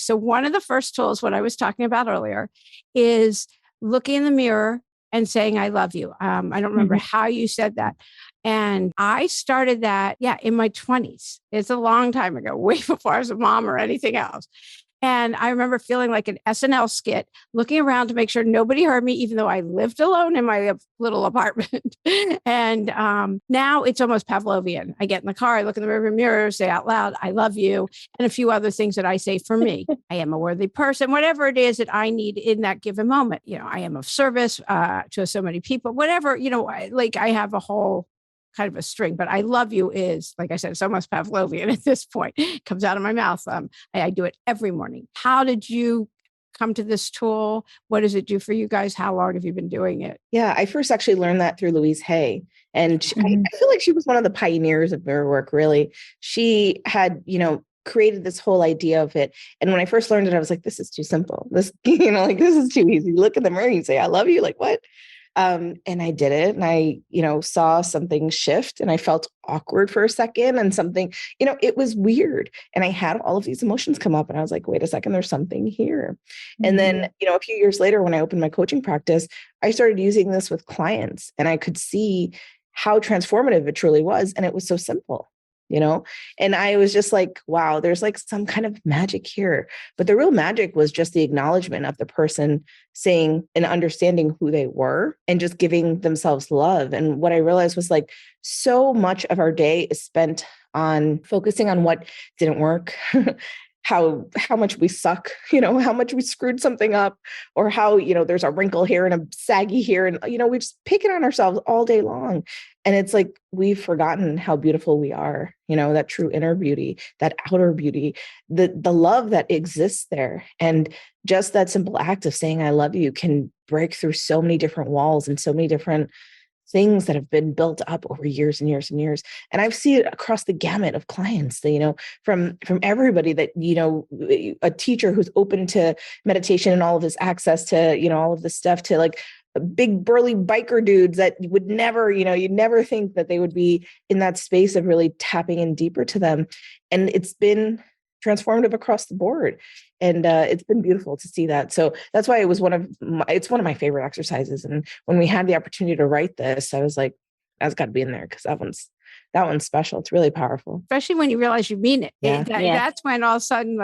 So one of the first tools, what I was talking about earlier, is looking in the mirror and saying, I love you. I don't remember how you said that. And I started that, in my 20s. It's a long time ago, way before I was a mom or anything else. And I remember feeling like an SNL skit, looking around to make sure nobody heard me, even though I lived alone in my little apartment. And now it's almost Pavlovian. I get in the car, I look in the rearview mirror, say out loud, I love you, and a few other things that I say for me. I am a worthy person, whatever it is that I need in that given moment. I am of service to so many people, whatever, I have a whole kind of a string, but I love you is, like I said, it's almost Pavlovian at this point. It comes out of my mouth. I do it every morning. How did you come to this tool? What does it do for you guys? How long have you been doing it? Yeah, I first actually learned that through Louise Hay. And I feel like she was one of the pioneers of mirror work, really. She had, created this whole idea of it. And when I first learned it, I was like, this is too simple. This, this is too easy. Look in the mirror and you say, I love you. Like, what? And I did it and I, saw something shift and I felt awkward for a second and something, it was weird. And I had all of these emotions come up and I was like, wait a second, there's something here. And then, a few years later, when I opened my coaching practice, I started using this with clients and I could see how transformative it truly was. And it was so simple. And I was just like, wow, there's like some kind of magic here. But the real magic was just the acknowledgement of the person saying and understanding who they were and just giving themselves love. And what I realized was like so much of our day is spent on focusing on what didn't work, how much we suck, how much we screwed something up, or how, there's a wrinkle here and a saggy here. And, we just pick it on ourselves all day long. And it's like, we've forgotten how beautiful we are, that true inner beauty, that outer beauty, the love that exists there. And just that simple act of saying, I love you can break through so many different walls and so many different things that have been built up over years and years and years. And I've seen it across the gamut of clients, from everybody that, a teacher who's open to meditation and all of this access to, all of this stuff, to like big burly biker dudes that would never, you'd never think that they would be in that space of really tapping in deeper to them. And it's been transformative across the board. And it's been beautiful to see that. So that's why it's one of my favorite exercises. And when we had the opportunity to write this, I was like, that's got to be in there because that one's special. It's really powerful. Especially when you realize you mean it. Yeah. That's when all of a sudden,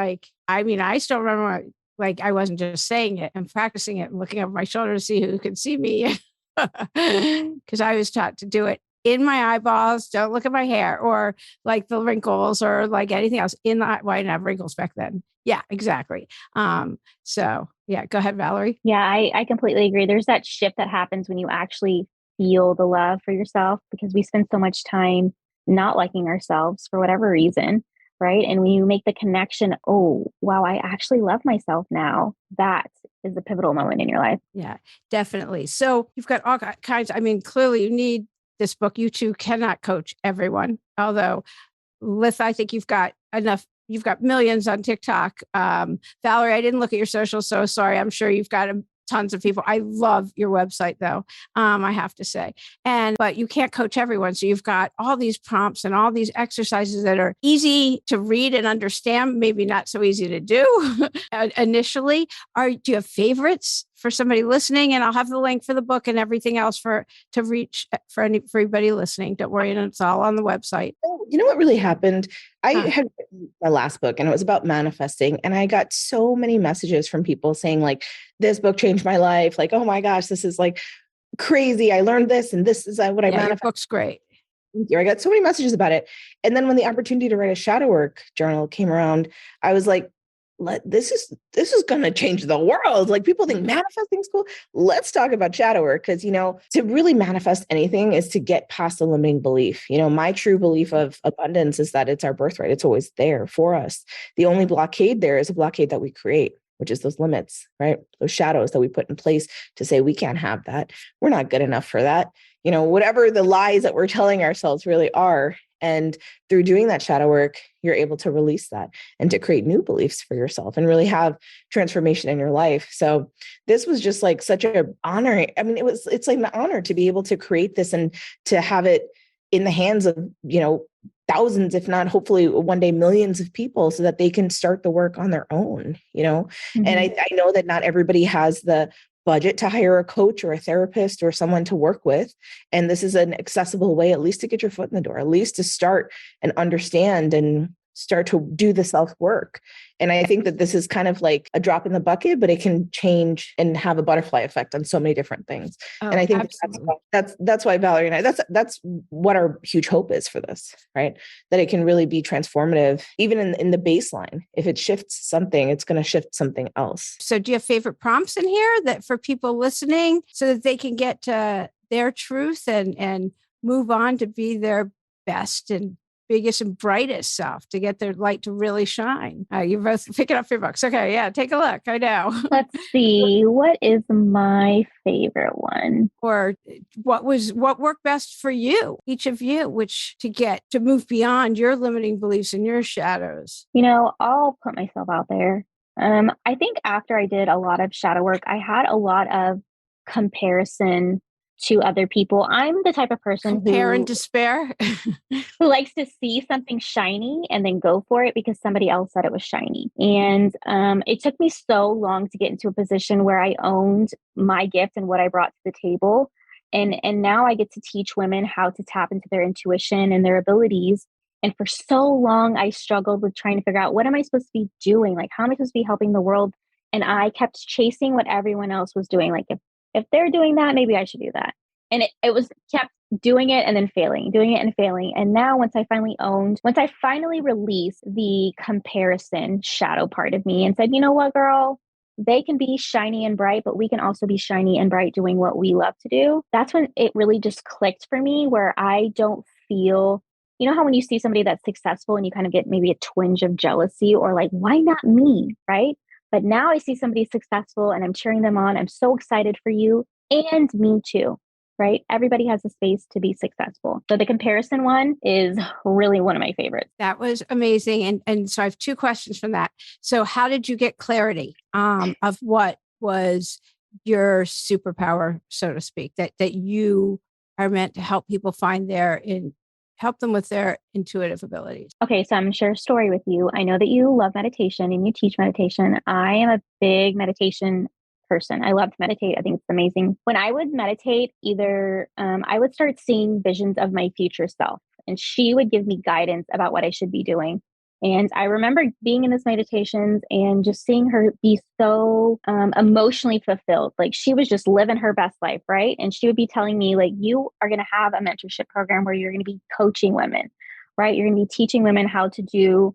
I still remember, I wasn't just saying it and practicing it and looking over my shoulder to see who could see me because I was taught to do it in my eyeballs. Don't look at my hair or like the wrinkles or like anything else in the eye. Well, I didn't have wrinkles back then. Yeah, exactly. So yeah, go ahead, Valerie. Yeah, I completely agree. There's that shift that happens when you actually feel the love for yourself because we spend so much time not liking ourselves for whatever reason. Right. And when you make the connection, oh, wow, I actually love myself now. That is the pivotal moment in your life. Yeah, definitely. So you've got all kinds. Clearly you need this book. You two cannot coach everyone. Although, Latha, I think you've got enough. You've got millions on TikTok. Valerie, I didn't look at your social, so sorry. I'm sure you've got tons of people. I love your website though. I have to say, but you can't coach everyone. So you've got all these prompts and all these exercises that are easy to read and understand, maybe not so easy to do initially. Do you have favorites for somebody listening? And I'll have the link for the book and everything else to reach for everybody listening. Don't worry. And it's all on the website. You know what really happened? I had written my last book and it was about manifesting. And I got so many messages from people saying like, this book changed my life. Like, oh my gosh, this is like crazy. I learned this and this is what I manifest. Your book's great. Thank you. I got so many messages about it. And then when the opportunity to write a shadow work journal came around, I was like, this is going to change the world. Like people think manifesting's cool. Let's talk about shadow work. Cause to really manifest anything is to get past the limiting belief. My true belief of abundance is that it's our birthright. It's always there for us. The only blockade there is a blockade that we create, which is those limits, right? Those shadows that we put in place to say, we can't have that. We're not good enough for that. Whatever the lies that we're telling ourselves really are. And through doing that shadow work, you're able to release that and to create new beliefs for yourself and really have transformation in your life. So this was just like such an honor. It's like an honor to be able to create this and to have it in the hands of, thousands, if not hopefully one day millions of people, so that they can start the work on their own, Mm-hmm. And I know that not everybody has the budget to hire a coach or a therapist or someone to work with. And this is an accessible way, at least to get your foot in the door, at least to start and understand and start to do the self-work. And I think that this is kind of like a drop in the bucket, but it can change and have a butterfly effect on so many different things. Oh, and I think absolutely. that's why Valerie and I, that's what our huge hope is for this, right? That it can really be transformative, even in the baseline. If it shifts something, it's going to shift something else. So do you have favorite prompts in here that for people listening so that they can get to their truth and move on to be their best and biggest and brightest self, to get their light to really shine? You're both picking up your books. Okay. Yeah. Take a look. I know. Let's see. What is my favorite one? Or what worked best for you, each of you, which to get to move beyond your limiting beliefs and your shadows? I'll put myself out there. I think after I did a lot of shadow work, I had a lot of comparison to other people. I'm the type of person Compare and despair. who likes to see something shiny and then go for it because somebody else said it was shiny. And it took me so long to get into a position where I owned my gift and what I brought to the table. And now I get to teach women how to tap into their intuition and their abilities. And for so long, I struggled with trying to figure out, what am I supposed to be doing? Like, how am I supposed to be helping the world? And I kept chasing what everyone else was doing. Like, if they're doing that, maybe I should do that. And it was kept doing it and then failing, doing it and failing. And now once I finally released the comparison shadow part of me and said, you know what, girl, they can be shiny and bright, but we can also be shiny and bright doing what we love to do. That's when it really just clicked for me, where I don't feel, how when you see somebody that's successful and you kind of get maybe a twinge of jealousy or like, why not me? Right. But now I see somebody successful and I'm cheering them on. I'm so excited for you and me too. Right? Everybody has a space to be successful. So the comparison one is really one of my favorites. That was amazing. And so I have two questions from that. So how did you get clarity of what was your superpower, so to speak, that you are meant to help people find help them with their intuitive abilities? Okay, so I'm going to share a story with you. I know that you love meditation and you teach meditation. I am a big meditation person. I love to meditate. I think it's amazing. When I would meditate, either I would start seeing visions of my future self, and she would give me guidance about what I should be doing. And I remember being in this meditations and just seeing her be so emotionally fulfilled. Like, she was just living her best life, right? And she would be telling me, like, you are going to have a mentorship program where you're going to be coaching women, right? You're going to be teaching women how to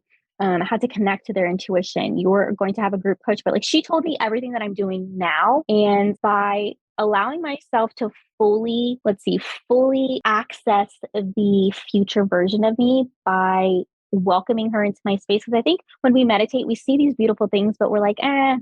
connect to their intuition. You're going to have a group coach. But like, she told me everything that I'm doing now. And by allowing myself to fully access the future version of me by welcoming her into my space. Because I think when we meditate, we see these beautiful things, but we're like,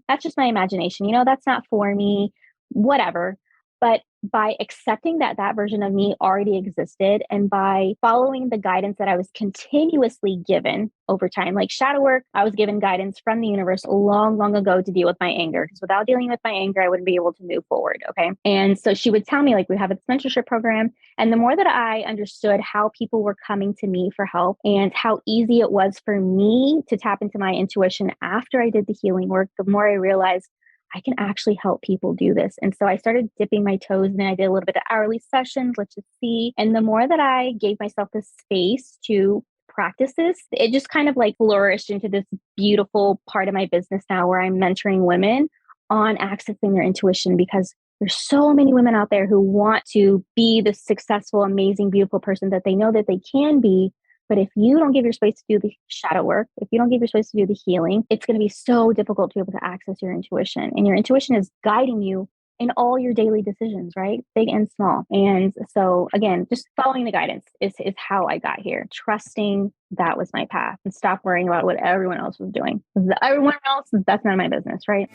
that's just my imagination. That's not for me, whatever. But by accepting that version of me already existed, and by following the guidance that I was continuously given over time, like shadow work, I was given guidance from the universe long, long ago to deal with my anger. Because without dealing with my anger, I wouldn't be able to move forward. Okay. And so she would tell me, like, we have this mentorship program. And the more that I understood how people were coming to me for help and how easy it was for me to tap into my intuition after I did the healing work, the more I realized I can actually help people do this. And so I started dipping my toes in. I did a little bit of hourly sessions, let's just see. And the more that I gave myself the space to practice this, it just kind of like flourished into this beautiful part of my business now, where I'm mentoring women on accessing their intuition, because there's so many women out there who want to be the successful, amazing, beautiful person that they know that they can be. But if you don't give your space to do the shadow work, if you don't give your space to do the healing, it's going to be so difficult to be able to access your intuition. And your intuition is guiding you in all your daily decisions, right? Big and small. And so again, just following the guidance is how I got here. Trusting that was my path, and stop worrying about what everyone else was doing. Everyone else, that's none of my business, right?